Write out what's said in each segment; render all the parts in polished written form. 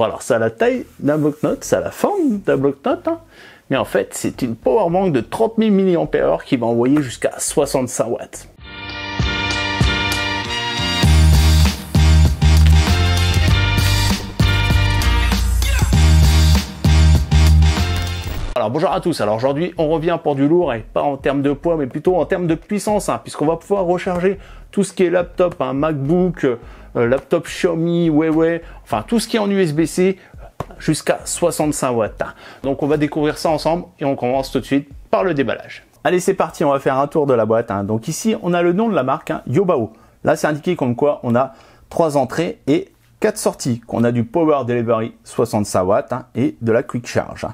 Alors ça a la taille d'un bloc-notes, ça a la forme d'un bloc-notes, hein, mais en fait c'est une powerbank de 30 000 mAh qui va envoyer jusqu'à 65 watts. Alors bonjour à tous, alors aujourd'hui on revient pour du lourd et pas en termes de poids mais plutôt en termes de puissance, hein, puisqu'on va pouvoir recharger tout ce qui est laptop, un MacBook, laptop Xiaomi, Huawei, enfin tout ce qui est en USB-C jusqu'à 65 watts. Donc on va découvrir ça ensemble et on commence tout de suite par le déballage. Allez c'est parti, on va faire un tour de la boîte. Hein. Donc ici on a le nom de la marque, hein, Yobao. Là c'est indiqué comme quoi on a 3 entrées et 4 sorties, qu'on a du Power Delivery 65 watts hein, et de la Quick Charge.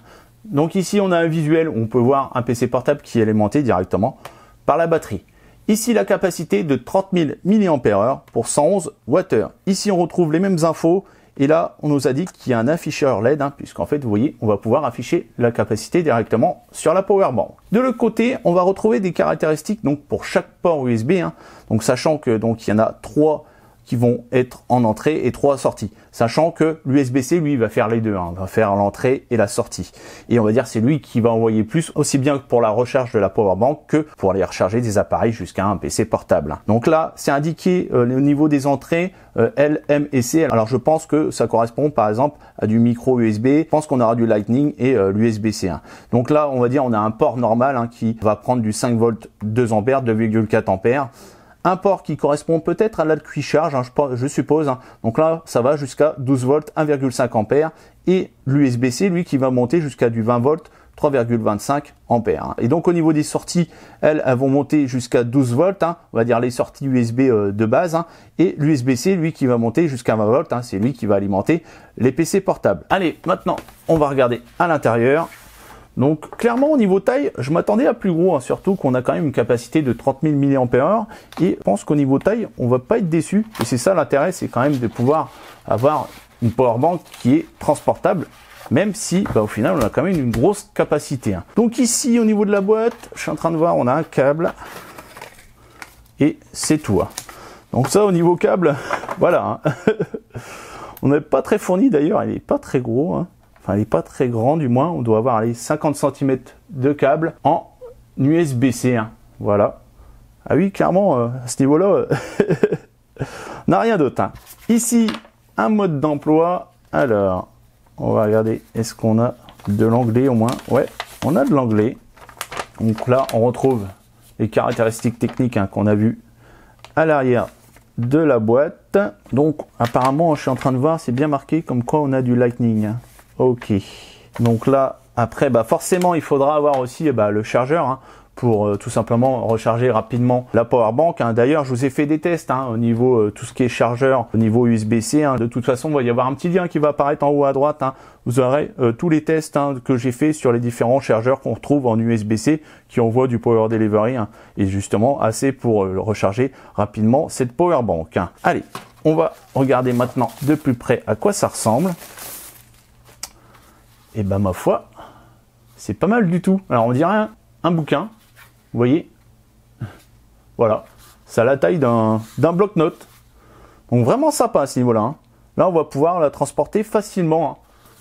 Donc ici on a un visuel où on peut voir un PC portable qui est alimenté directement par la batterie. Ici la capacité de 30 000 mAh pour 111 Wh. Ici on retrouve les mêmes infos et là on nous a dit qu'il y a un afficheur LED hein, puisqu'en fait vous voyez on va pouvoir afficher la capacité directement sur la powerbank. De l'autre côté on va retrouver des caractéristiques donc pour chaque port USB hein, donc sachant que donc il y en a 3 qui vont être en entrée et 3 sorties. Sachant que l'USB-C, lui, va faire les deux, hein, va faire l'entrée et la sortie. Et on va dire c'est lui qui va envoyer plus, aussi bien pour la recharge de la powerbank que pour aller recharger des appareils jusqu'à un PC portable. Donc là, c'est indiqué au niveau des entrées L, M et C. Alors je pense que ça correspond par exemple à du micro USB. Je pense qu'on aura du Lightning et l'USB-C. Hein. Donc là, on va dire on a un port normal hein, qui va prendre du 5 volts 2 ampères, 2,4 ampères. Un port qui correspond peut-être à la Quick Charge, hein, je suppose. Hein. Donc là, ça va jusqu'à 12 volts, 1,5 ampères. Et l'USB-C, lui, qui va monter jusqu'à du 20 volts, 3,25 ampères. Hein. Et donc au niveau des sorties, elles vont monter jusqu'à 12 volts. Hein, on va dire les sorties USB de base. Hein, et l'USB-C, lui, qui va monter jusqu'à 20 volts. Hein, c'est lui qui va alimenter les PC portables. Allez, maintenant, on va regarder à l'intérieur. Donc clairement au niveau taille, je m'attendais à plus gros, hein, surtout qu'on a quand même une capacité de 30 000 mAh et je pense qu'au niveau taille, on va pas être déçu. Et c'est ça l'intérêt, c'est quand même de pouvoir avoir une powerbank qui est transportable, même si au final on a quand même une grosse capacité. Hein. Donc ici au niveau de la boîte, je suis en train de voir, on a un câble et c'est tout. Hein. Donc ça au niveau câble, voilà. Hein. On n'est pas très fourni d'ailleurs, il n'est pas très gros. Hein. Enfin, il n'est pas très grand du moins, on doit avoir les 50 cm de câble en USB-C. Hein. Voilà. Ah oui, clairement, à ce niveau-là, on n'a rien d'autre. Hein. Ici, un mode d'emploi. Alors, on va regarder, est-ce qu'on a de l'anglais au moins? Ouais, on a de l'anglais. Donc là, on retrouve les caractéristiques techniques hein, qu'on a vues à l'arrière de la boîte. Donc, apparemment, je suis en train de voir, c'est bien marqué comme quoi on a du Lightning. Hein. Ok, donc là, après, forcément, il faudra avoir aussi le chargeur hein, pour tout simplement recharger rapidement la powerbank. Hein. D'ailleurs, je vous ai fait des tests hein, au niveau tout ce qui est chargeur, au niveau USB-C. Hein. De toute façon, il va y avoir un petit lien qui va apparaître en haut à droite. Hein. Vous aurez tous les tests hein, que j'ai fait sur les différents chargeurs qu'on retrouve en USB-C qui envoient du Power Delivery hein, et justement assez pour recharger rapidement cette powerbank. Hein. Allez, on va regarder maintenant de plus près à quoi ça ressemble. Et ma foi, c'est pas mal du tout. Alors on dirait un bouquin, vous voyez. Voilà, ça a la taille d'un bloc-notes. Donc vraiment sympa à ce niveau-là. Hein. Là on va pouvoir la transporter facilement hein.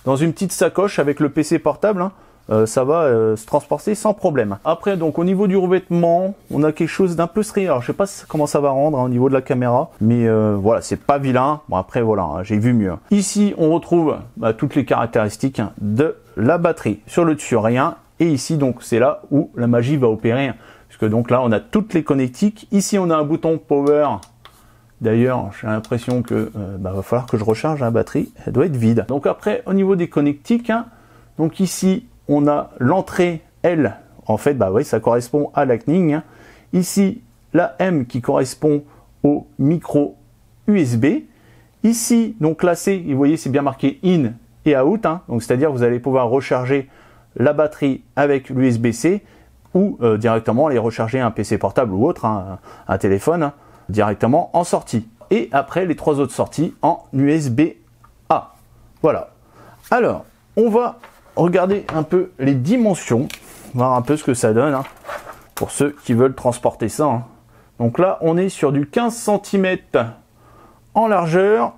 Dans une petite sacoche avec le PC portable. Hein. Ça va se transporter sans problème. Après donc au niveau du revêtement, on a quelque chose d'un peu strié. Alors je sais pas comment ça va rendre hein, au niveau de la caméra, mais voilà, c'est pas vilain. Bon après voilà, hein, j'ai vu mieux. Ici on retrouve toutes les caractéristiques hein, de la batterie. Sur le dessus rien, et ici donc c'est là où la magie va opérer, hein, puisque donc là on a toutes les connectiques. Ici on a un bouton power. D'ailleurs, j'ai l'impression que va falloir que je recharge la batterie. Elle doit être vide. Donc après au niveau des connectiques, hein, donc ici on a l'entrée L, en fait, oui, ça correspond à Lightning. Hein. Ici, la M qui correspond au micro USB. Ici, donc la C, vous voyez, c'est bien marqué in et out. Hein. Donc, c'est-à-dire vous allez pouvoir recharger la batterie avec l'USB-C ou directement aller recharger un PC portable ou autre, hein, un téléphone, hein, directement en sortie. Et après, les 3 autres sorties en USB-A. Voilà. Alors, on va regardez un peu les dimensions, voir un peu ce que ça donne hein, pour ceux qui veulent transporter ça. Hein. Donc là, on est sur du 15 cm en largeur,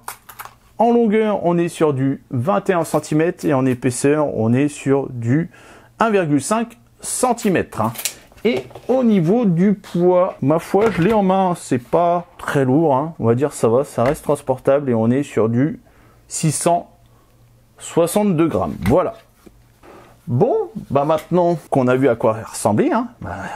En longueur, on est sur du 21 cm et en épaisseur, on est sur du 1,5 cm. Et au niveau du poids, ma foi, je l'ai en main, c'est pas très lourd, hein. On va dire ça va, ça reste transportable et on est sur du 662 grammes. Voilà. Bon, bah maintenant qu'on a vu à quoi elle ressemblait,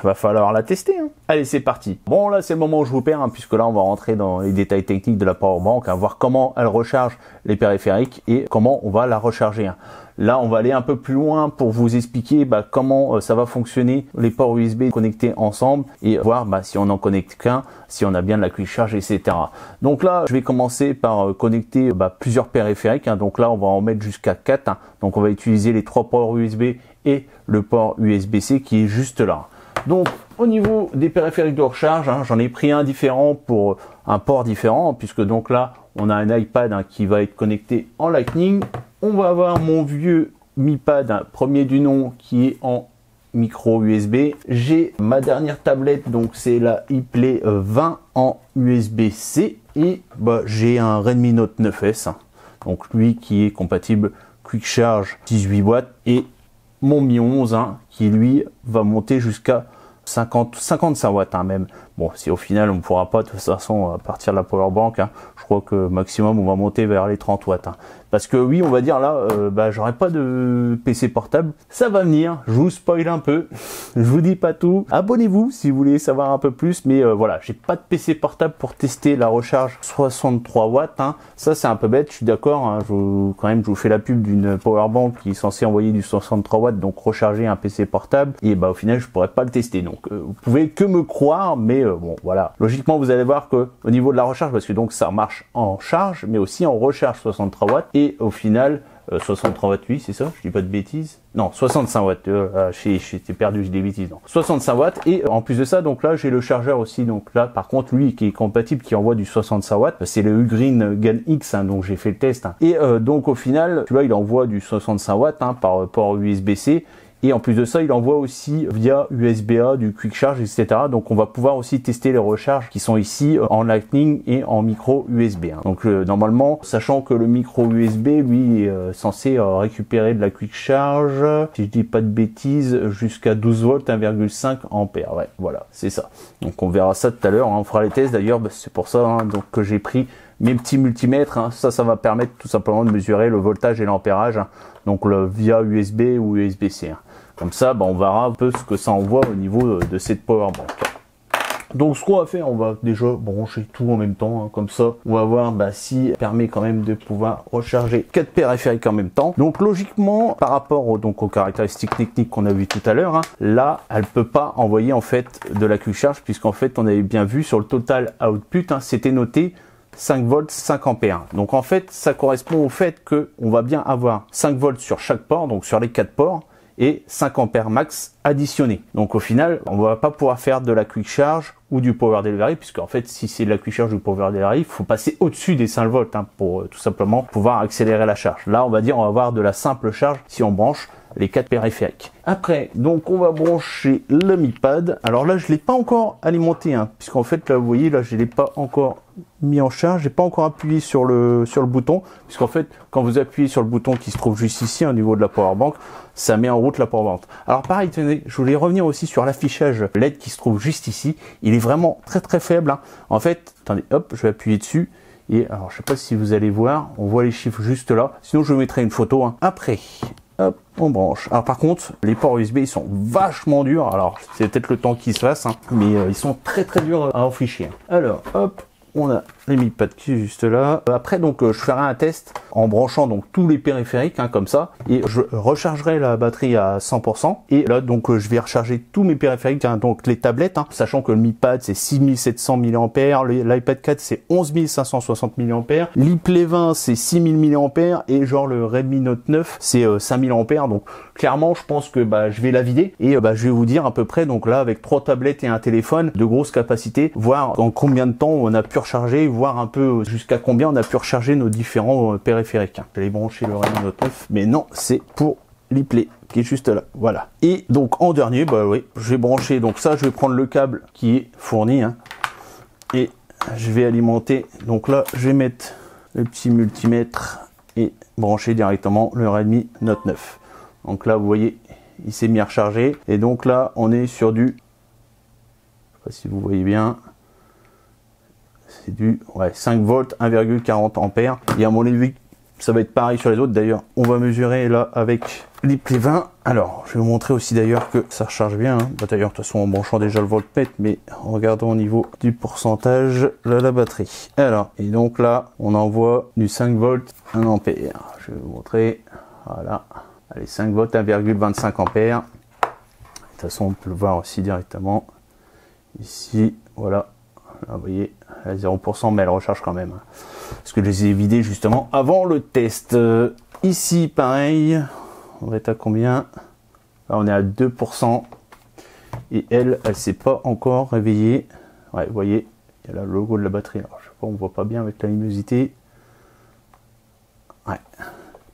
va falloir la tester. Allez, c'est parti. Bon, là, c'est le moment où je vous perds, puisque là, on va rentrer dans les détails techniques de la Powerbank, voir comment elle recharge les périphériques et comment on va la recharger. Là, on va aller un peu plus loin pour vous expliquer comment ça va fonctionner, les ports USB connectés ensemble et voir si on en connecte qu'un, si on a bien de la quick charge, etc. Donc là, je vais commencer par connecter plusieurs périphériques. Donc là, on va en mettre jusqu'à 4. Donc on va utiliser les 3 ports USB et le port USB-C qui est juste là. Donc au niveau des périphériques de recharge, j'en ai pris un différent pour un port différent, puisque donc là, on a un iPad qui va être connecté en Lightning. On va avoir mon vieux Mi Pad, premier du nom, qui est en micro USB. J'ai ma dernière tablette, donc c'est la iPlay 20 en USB-C. Et j'ai un Redmi Note 9S, donc lui qui est compatible Quick Charge 18 watts. Et mon Mi 11, qui lui va monter jusqu'à 55 watts même. Bon, si au final on ne pourra pas de toute façon à partir de la Powerbank, je crois que maximum on va monter vers les 30 watts. Parce que oui, on va dire là, j'aurai pas de PC portable, ça va venir, je vous spoil un peu, je vous dis pas tout. Abonnez-vous si vous voulez savoir un peu plus, mais voilà, j'ai pas de PC portable pour tester la recharge 63 watts. Ça c'est un peu bête, je suis d'accord, je vous fais la pub d'une Powerbank qui est censée envoyer du 63 watts, donc recharger un PC portable, et au final je pourrais pas le tester. Donc vous pouvez que me croire, mais bon voilà. Logiquement vous allez voir que au niveau de la recharge, parce que donc ça marche en charge, mais aussi en recharge 63 watts, et au final 63 watts, oui c'est ça, je dis pas de bêtises, non 65 watts, j'étais perdu, j'ai des bêtises, non 65 watts. Et en plus de ça, donc là j'ai le chargeur aussi, donc là par contre lui qui est compatible, qui envoie du 65 watts, c'est le Ugreen GAN X, donc j'ai fait le test, et donc au final celui-là il envoie du 65 watts par port USB-C. Et en plus de ça, il envoie aussi via USB-A du Quick Charge, etc. Donc on va pouvoir aussi tester les recharges qui sont ici en Lightning et en micro USB. Donc normalement, sachant que le micro USB, lui, est censé récupérer de la Quick Charge, si je dis pas de bêtises, jusqu'à 12 volts, 1,5 ampères. Ouais, voilà, c'est ça. Donc on verra ça tout à l'heure, on fera les tests d'ailleurs, c'est pour ça donc que j'ai pris mes petits multimètres. Ça va permettre tout simplement de mesurer le voltage et l'ampérage, donc via USB ou USB-C. Comme ça, on verra un peu ce que ça envoie au niveau de cette Powerbank. Donc ce qu'on va faire, on va déjà brancher tout en même temps, comme ça on va voir si elle permet quand même de pouvoir recharger 4 périphériques en même temps. Donc logiquement, par rapport aux caractéristiques techniques qu'on a vu tout à l'heure, là elle peut pas envoyer en fait de la Quick Charge, puisqu'en fait on avait bien vu sur le total output, c'était noté 5 volts 5 ampères. Donc en fait ça correspond au fait que on va bien avoir 5 volts sur chaque port, donc sur les 4 ports, et 5 ampères max additionnés. Donc au final, on va pas pouvoir faire de la Quick Charge ou du Power Delivery, puisque en fait, si c'est de la Quick Charge ou du Power Delivery, il faut passer au-dessus des 5 volts pour tout simplement pouvoir accélérer la charge. Là, on va dire, on va avoir de la simple charge si on branche les 4 périphériques. Après, donc on va brancher le Mi Pad. Alors là, je l'ai pas encore alimenté, puisqu'en fait, là, vous voyez, là, je l'ai pas encore mis en charge, j'ai pas encore appuyé sur le bouton, puisqu'en fait quand vous appuyez sur le bouton qui se trouve juste ici au niveau de la Powerbank, ça met en route la Powerbank. Alors pareil, tenez, je voulais revenir aussi sur l'affichage LED qui se trouve juste ici. Il est vraiment très très faible. En fait, attendez, hop, je vais appuyer dessus, et alors je sais pas si vous allez voir, on voit les chiffres juste là, sinon je vous mettrai une photo. Après, hop, on branche. Alors par contre, les ports USB ils sont vachement durs, alors c'est peut-être le temps qui se fasse, mais ils sont très très durs à afficher. Alors hop, on a les Mi Pad qui est juste là. Après donc je ferai un test en branchant donc tous les périphériques comme ça, et je rechargerai la batterie à 100%. Et là donc je vais recharger tous mes périphériques, donc les tablettes, sachant que le Mi Pad c'est 6700 mAh, l'iPad 4 c'est 11560 mAh, l'iPlay 20 c'est 6000 mAh, et genre le Redmi Note 9 c'est 5000 ampères. Donc clairement je pense que je vais la vider, et je vais vous dire à peu près, donc là avec 3 tablettes et un téléphone de grosse capacité, voir en combien de temps on a pu recharger, voir un peu jusqu'à combien on a pu recharger nos différents périphériques. J'allais brancher le Redmi Note 9, mais non, c'est pour l'iPlay qui est juste là, voilà. Et donc en dernier, oui, je vais brancher, donc ça je vais prendre le câble qui est fourni, et je vais alimenter, donc là je vais mettre le petit multimètre et brancher directement le Redmi Note 9. Donc là, vous voyez, il s'est mis à recharger. Et donc là, on est sur du, je sais pas si vous voyez bien, c'est du 5 volts, 1,40 ampères. Et à mon avis, ça va être pareil sur les autres. D'ailleurs, on va mesurer là avec l'IP 20. Alors, je vais vous montrer aussi d'ailleurs que ça recharge bien. D'ailleurs, de toute façon, en branchant déjà le voltmètre, mais regardons au niveau du pourcentage de la batterie. Alors, et donc là, on envoie du 5 volts, 1 ampère. Je vais vous montrer. Voilà. Allez, 5 volts, 1,25 ampères. De toute façon, on peut le voir aussi directement. Ici, voilà. Là, vous voyez, à 0%, mais elle recharge quand même. Parce que je les ai vidés justement avant le test. Ici, pareil. On va être à combien? Là, on est à 2%. Et elle s'est pas encore réveillée. Ouais, vous voyez, il y a le logo de la batterie. Alors, je sais pas, on voit pas bien avec la luminosité. Ouais.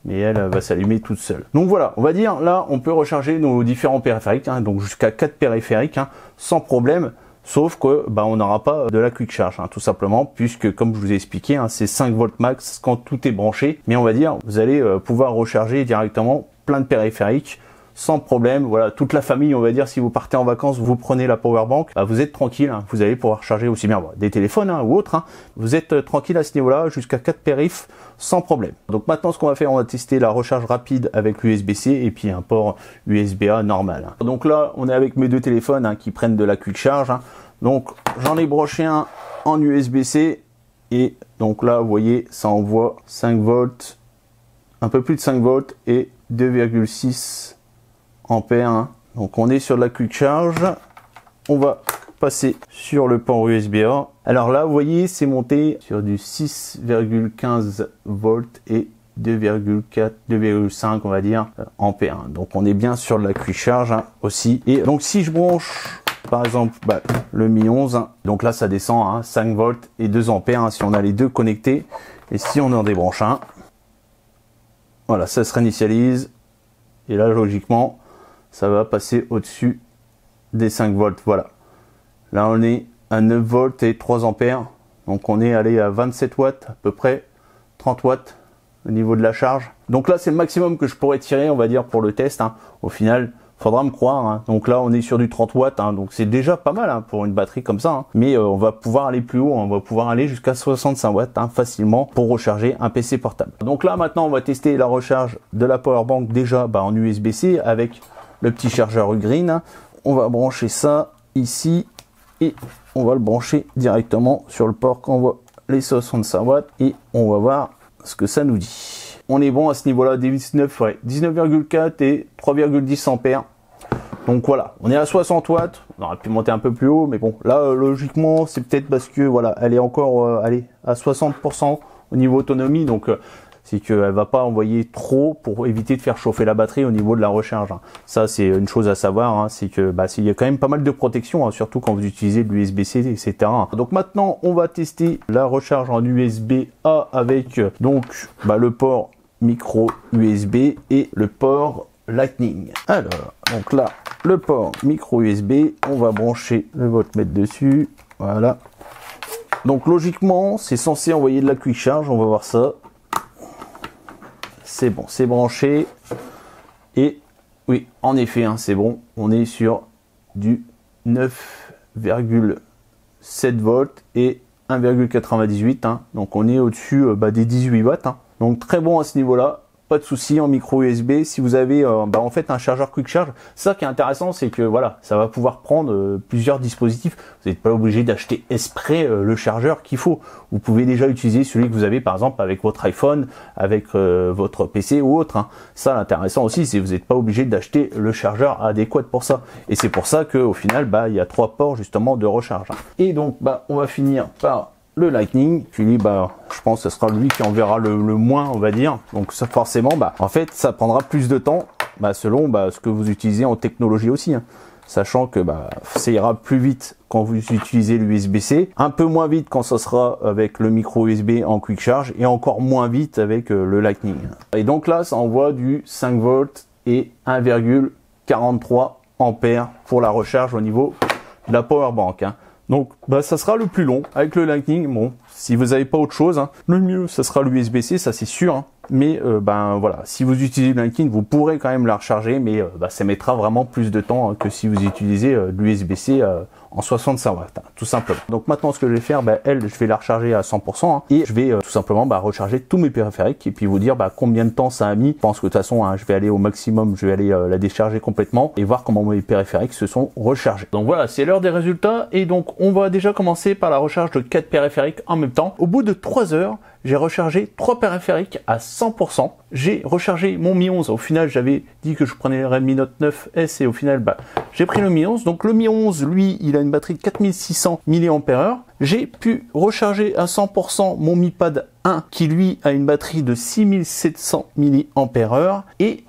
Mais elle va s'allumer toute seule. Donc voilà, on va dire, là, on peut recharger nos différents périphériques, hein, donc jusqu'à 4 périphériques, hein, sans problème. Sauf que on n'aura pas de la quick charge, hein, tout simplement, puisque comme je vous ai expliqué, hein, c'est 5 volts max quand tout est branché. Mais on va dire, vous allez pouvoir recharger directement plein de périphériques sans problème. Voilà, toute la famille, on va dire, si vous partez en vacances, vous prenez la power bank, vous êtes tranquille, hein, vous allez pouvoir charger aussi bien des téléphones hein, ou autres. Hein, vous êtes tranquille à ce niveau-là, jusqu'à 4 périphes sans problème. Donc maintenant, ce qu'on va faire, on va tester la recharge rapide avec l'USB-C et puis un port USB-A normal. Hein. Donc là, on est avec mes deux téléphones hein, qui prennent de la quick charge. Hein. Donc j'en ai branché un en USB-C et donc là, vous voyez, ça envoie 5 volts, un peu plus de 5 volts et 2,6 ampères. Hein. Donc on est sur la quick charge. On va passer sur le port USB-A. Alors là, vous voyez, c'est monté sur du 6,15 volts et 2,4, 2,5 on va dire ampères. Donc on est bien sur la quick charge hein, aussi. Et donc si je branche par exemple le Mi 11, hein, donc là ça descend hein, 5 volts et 2 ampères hein, si on a les deux connectés. Et si on en débranche un, voilà, ça se réinitialise. Et là logiquement, ça va passer au-dessus des 5 volts. Voilà. Là, on est à 9 volts et 3 ampères. Donc, on est allé à 27 watts, à peu près 30 watts au niveau de la charge. Donc là, c'est le maximum que je pourrais tirer, on va dire, pour le test. Hein. Au final, faudra me croire. Hein. Donc là, on est sur du 30 watts. Hein. Donc, c'est déjà pas mal hein, pour une batterie comme ça. Hein. Mais on va pouvoir aller plus haut. On va pouvoir aller jusqu'à 65 watts hein, facilement pour recharger un PC portable. Donc là, maintenant, on va tester la recharge de la powerbank déjà en USB-C avec le petit chargeur Ugreen. On va brancher ça ici et on va le brancher directement sur le port qu'on voit les 65 watts et on va voir ce que ça nous dit. On est bon à ce niveau-là, 19,4 et 3,10 ampères. Donc voilà, on est à 60 watts. On aurait pu monter un peu plus haut, mais bon, là logiquement, c'est peut-être parce que voilà, elle est encore à 60% au niveau autonomie, donc c'est qu'elle va pas envoyer trop pour éviter de faire chauffer la batterie au niveau de la recharge. Ça, c'est une chose à savoir, hein, c'est que il y a quand même pas mal de protection, hein, surtout quand vous utilisez de l'USB-C, etc. Donc maintenant, on va tester la recharge en USB-A avec donc le port micro USB et le port Lightning. Alors, donc là, le port micro USB, on va brancher le voltmètre dessus. Voilà. Donc logiquement, c'est censé envoyer de la quick charge, on va voir ça. C'est bon, c'est branché. Et oui, en effet, hein, c'est bon. On est sur du 9,7 volts et 1,98. Hein. Donc on est au-dessus des 18 watts. Hein. Donc très bon à ce niveau-là. Pas de souci en micro USB. Si vous avez en fait un chargeur quick charge, ça qui est intéressant, c'est que voilà, ça va pouvoir prendre plusieurs dispositifs. Vous n'êtes pas obligé d'acheter exprès le chargeur qu'il faut. Vous pouvez déjà utiliser celui que vous avez par exemple avec votre iPhone, avec votre PC ou autre. Hein. Ça, l'intéressant aussi, c'est que vous n'êtes pas obligé d'acheter le chargeur adéquat pour ça. Et c'est pour ça qu'au final, il y a 3 ports justement de recharge. Et donc, on va finir par le Lightning, puis lui, je pense que ce sera lui qui enverra le moins, on va dire. Donc ça, forcément, en fait, ça prendra plus de temps, selon ce que vous utilisez en technologie aussi. Hein. Sachant que ça ira plus vite quand vous utilisez l'USB-C, un peu moins vite quand ça sera avec le micro USB en quick charge, et encore moins vite avec le Lightning. Et donc là, ça envoie du 5 volts et 1,43 ampères pour la recharge au niveau de la power bank. Hein. Donc ça sera le plus long avec le Lightning. Bon, Si vous n'avez pas autre chose, hein, le mieux, ça sera l'USB-C, ça c'est sûr. Hein. Mais ben voilà, si vous utilisez le Lightning, vous pourrez quand même la recharger, mais ça mettra vraiment plus de temps hein, que si vous utilisez l'USB-C en 65 watts, hein, tout simplement. Donc maintenant, ce que je vais faire, elle, je vais la recharger à 100% hein, et je vais tout simplement recharger tous mes périphériques et puis vous dire combien de temps ça a mis. Je pense que de toute façon, hein, je vais aller au maximum, je vais aller la décharger complètement et voir comment mes périphériques se sont rechargés. Donc voilà, c'est l'heure des résultats et donc on va déjà commencer par la recharge de 4 périphériques en même temps. Au bout de 3 heures, j'ai rechargé 3 périphériques à 100%. J'ai rechargé mon Mi 11. Au final, j'avais dit que je prenais le Redmi Note 9S et au final, j'ai pris le Mi 11. Donc le Mi 11, lui, il a une batterie de 4600 mAh. J'ai pu recharger à 100% mon Mi Pad 1 qui, lui, a une batterie de 6700 mAh et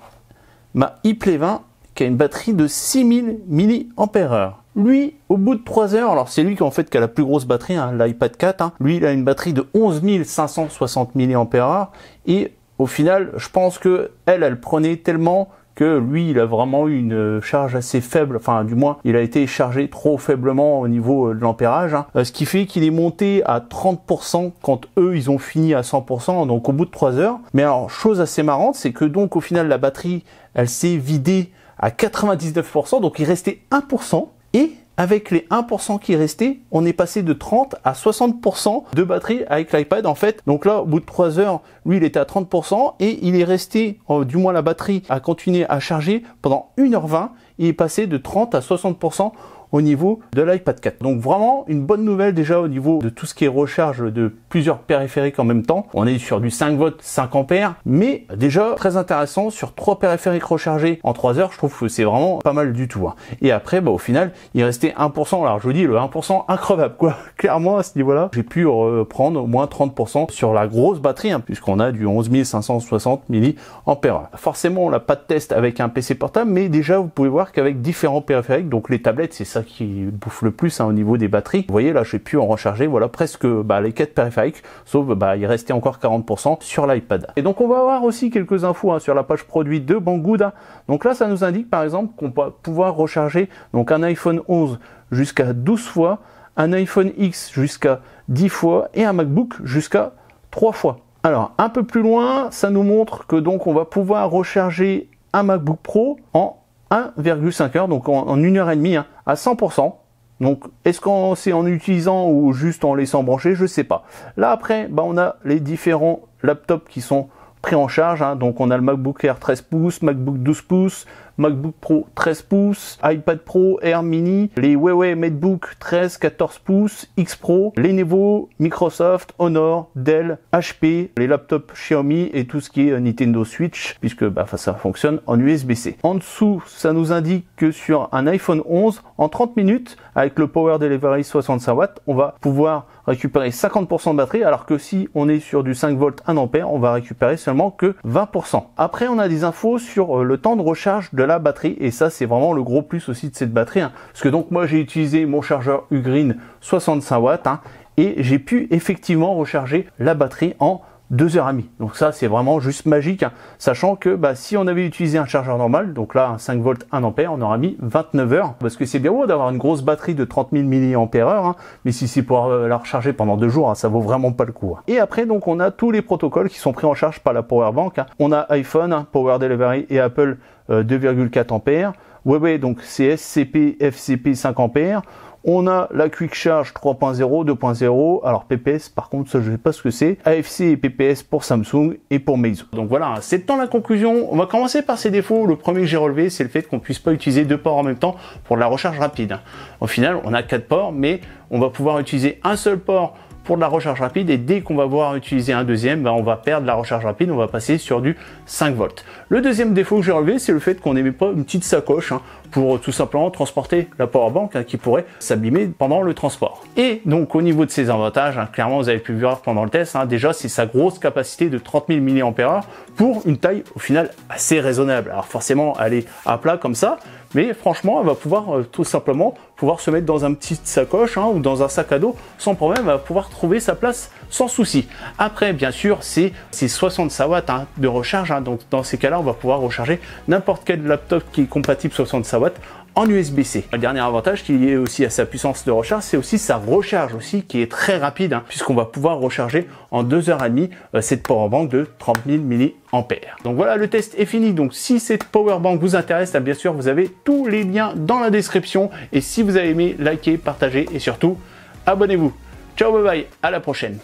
ma iPlay 20 qui a une batterie de 6000 mAh. Lui, au bout de 3 heures, alors c'est lui qui en fait qui a la plus grosse batterie, hein, l'iPad 4, hein, lui il a une batterie de 11 560 mAh et au final, je pense que elle prenait tellement que lui, il a vraiment eu une charge assez faible, enfin du moins, il a été chargé trop faiblement au niveau de l'ampérage, hein, ce qui fait qu'il est monté à 30% quand eux, ils ont fini à 100%, donc au bout de 3 heures. Mais alors, chose assez marrante, c'est que donc au final, la batterie, elle s'est vidée à 99%, donc il restait 1%, et avec les 1% qui restaient, on est passé de 30 à 60% de batterie avec l'iPad en fait. Donc là, au bout de 3 heures, lui, il était à 30% et il est resté, du moins la batterie, a continué à charger pendant 1h20. Il est passé de 30 à 60% au niveau de l'iPad 4. Donc vraiment une bonne nouvelle déjà au niveau de tout ce qui est recharge de plusieurs périphériques en même temps. On est sur du 5 volts, 5 ampères, mais déjà très intéressant sur 3 périphériques rechargés en 3 heures. Je trouve que c'est vraiment pas mal du tout. Hein. Et après, au final, il restait 1%. Alors je vous dis, le 1% increvable quoi. Clairement à ce niveau-là, j'ai pu reprendre au moins 30% sur la grosse batterie, hein, puisqu'on a du 11 560 mAh. Forcément, on n'a pas de test avec un PC portable, mais déjà vous pouvez voir qu'avec différents périphériques, donc les tablettes, c'est ça qui bouffe le plus hein, au niveau des batteries. Vous voyez là, j'ai pu en recharger voilà presque les 4 périphériques, sauf il restait encore 40% sur l'iPad. Et donc on va avoir aussi quelques infos hein, sur la page produit de Banggood. Hein. Donc là, ça nous indique par exemple qu'on va pouvoir recharger donc un iPhone 11 jusqu'à 12 fois, un iPhone X jusqu'à 10 fois et un MacBook jusqu'à 3 fois. Alors un peu plus loin, ça nous montre que donc on va pouvoir recharger un MacBook Pro en 1,5 heures, donc en 1h30 hein, à 100%. Donc est-ce qu'on c'est en utilisant ou juste en laissant brancher, je sais pas. Là après, on a les différents laptops qui sont pris en charge. Hein. Donc on a le MacBook Air 13 pouces, MacBook 12 pouces, MacBook Pro 13 pouces, iPad Pro, Air Mini, les Huawei MateBook 13, 14 pouces, X Pro, Lenovo, Microsoft, Honor, Dell, HP, les laptops Xiaomi et tout ce qui est Nintendo Switch, puisque ça fonctionne en USB-C. En dessous, ça nous indique que sur un iPhone 11, en 30 minutes, avec le Power Delivery 65 watts, on va pouvoir récupérer 50% de batterie, alors que si on est sur du 5 volts 1 ampère, on va récupérer seulement que 20%. Après, on a des infos sur le temps de recharge de la batterie, et ça, c'est vraiment le gros plus aussi de cette batterie, hein, parce que donc moi, j'ai utilisé mon chargeur Ugreen 65 watts, hein, et j'ai pu effectivement recharger la batterie en 2h30. Donc ça, c'est vraiment juste magique, hein, sachant que si on avait utilisé un chargeur normal, donc là un 5 volts 1 ampère, on aura mis 29 heures, parce que c'est bien beau d'avoir une grosse batterie de 30 000 mAh, hein, mais si c'est pour la recharger pendant 2 jours, hein, ça vaut vraiment pas le coup. Hein. Et après, donc on a tous les protocoles qui sont pris en charge par la Powerbank. Hein. On a iPhone, hein, Power Delivery et Apple 2,4 ampères, Huawei donc CSCP, FCP 5 ampères. On a la Quick Charge 3.0, 2.0, alors PPS par contre ça je sais pas ce que c'est, AFC et PPS pour Samsung et pour Meizu. Donc voilà, c'est le temps de la conclusion. On va commencer par ses défauts. Le premier que j'ai relevé, c'est le fait qu'on puisse pas utiliser 2 ports en même temps pour la recharge rapide. Au final, on a 4 ports, mais on va pouvoir utiliser un seul port pour de la recharge rapide, et dès qu'on va voir utiliser un deuxième, on va perdre la recharge rapide, on va passer sur du 5 volts. Le deuxième défaut que j'ai relevé, c'est le fait qu'on n'aimait pas une petite sacoche pour tout simplement transporter la powerbank qui pourrait s'abîmer pendant le transport. Et donc au niveau de ses avantages, clairement vous avez pu voir pendant le test, déjà c'est sa grosse capacité de 30 000 mAh pour une taille au final assez raisonnable. Alors forcément elle est à plat comme ça, mais franchement elle va pouvoir tout simplement pouvoir se mettre dans une petite sacoche ou dans un sac à dos sans problème. Elle va pouvoir trouver sa place sans souci. Après, bien sûr, c'est 65 watts hein, de recharge, hein, donc dans ces cas-là, on va pouvoir recharger n'importe quel laptop qui est compatible 65 watts en USB-C. Le dernier avantage qui est lié aussi à sa puissance de recharge, c'est aussi sa recharge aussi qui est très rapide, hein, puisqu'on va pouvoir recharger en 2h30 cette powerbank de 30 000 mAh. Donc voilà, le test est fini. Donc si cette powerbank vous intéresse, bien sûr, vous avez tous les liens dans la description. Et si vous avez aimé, likez, partagez et surtout, abonnez-vous. Ciao, bye bye, à la prochaine.